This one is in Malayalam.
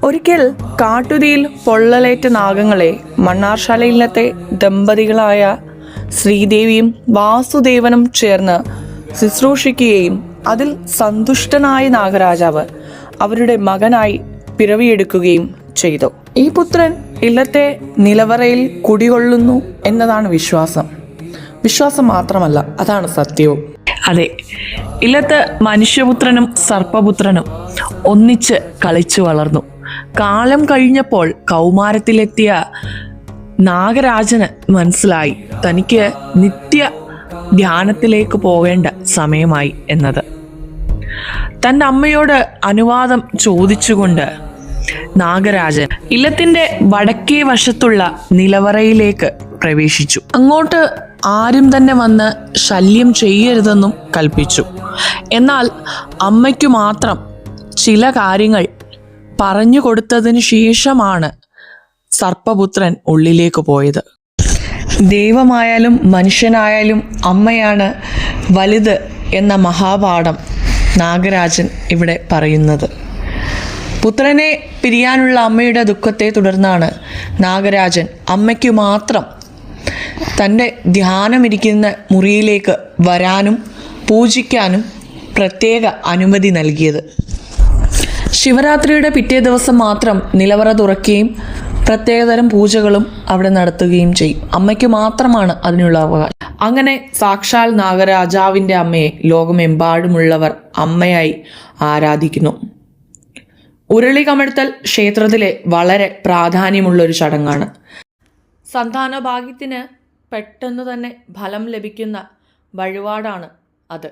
ഒരിക്കൽ കാട്ടുതീയിൽ പൊള്ളലേറ്റ നാഗങ്ങളെ മണ്ണാർശാലയിലത്തെ ദമ്പതികളായ ശ്രീദേവിയും വാസുദേവനും ചേർന്ന് ശുശ്രൂഷിക്കുകയും അതിൽ സന്തുഷ്ടനായ നാഗരാജാവ് അവരുടെ മകനായി പിറവിയെടുക്കുകയും ചെയ്തു. ഈ പുത്രൻ ഇല്ലത്തെ നിലവറയിൽ കുടികൊള്ളുന്നു എന്നതാണ് വിശ്വാസം. വിശ്വാസം മാത്രമല്ല, അതാണ് സത്യവും. അതെ, ഇല്ലത്ത് മനുഷ്യപുത്രനും സർപ്പപുത്രനും ഒന്നിച്ച് കളിച്ചു വളർന്നു. കാലം കഴിഞ്ഞപ്പോൾ കൗമാരത്തിലെത്തിയ നാഗരാജന് മനസ്സിലായി തനിക്ക് നിത്യ ധ്യാനത്തിലേക്ക് പോകേണ്ട സമയമായി എന്നത്. തൻ്റെ അമ്മയോട് അനുവാദം ചോദിച്ചുകൊണ്ട് നാഗരാജൻ ഇല്ലത്തിൻ്റെ വടക്കേ വശത്തുള്ള നിലവറയിലേക്ക് പ്രവേശിച്ചു. അങ്ങോട്ട് ആരും തന്നെ വന്ന് ശല്യം ചെയ്യരുതെന്നും കൽപ്പിച്ചു. എന്നാൽ അമ്മയ്ക്കു മാത്രം ചില കാര്യങ്ങൾ പറഞ്ഞു കൊടുത്തതിന് ശേഷമാണ് സർപ്പപുത്രൻ ഉള്ളിലേക്ക് പോയത്. ദൈവമായാലും മനുഷ്യനായാലും അമ്മയാണ് വലുത് എന്ന മഹാപാഠം നാഗരാജൻ ഇവിടെ പറയുന്നത്. പുത്രനെ പിരിയാനുള്ള അമ്മയുടെ ദുഃഖത്തെ തുടർന്നാണ് നാഗരാജൻ അമ്മയ്ക്കു മാത്രം തൻ്റെ ധ്യാനമിരിക്കുന്ന മുറിയിലേക്ക് വരാനും പൂജിക്കാനും പ്രത്യേക അനുമതി നൽകിയത്. ശിവരാത്രിയുടെ പിറ്റേ ദിവസം മാത്രം നിലവറ തുറക്കുകയും പ്രത്യേകതരം പൂജകളും അവിടെ നടത്തുകയും ചെയ്യും. അമ്മയ്ക്ക് മാത്രമാണ് അതിനുള്ള അവകാശം. അങ്ങനെ സാക്ഷാൽ നാഗരാജാവിൻ്റെ അമ്മയെ ലോകമെമ്പാടുമുള്ളവർ അമ്മയായി ആരാധിക്കുന്നു. ഉരുളി കമഴ്ത്തൽ ക്ഷേത്രത്തിലെ വളരെ പ്രാധാന്യമുള്ളൊരു ചടങ്ങാണ്. സന്താനഭാഗ്യത്തിന് പെട്ടെന്ന് തന്നെ ഫലം ലഭിക്കുന്ന വഴിപാടാണ് അത്.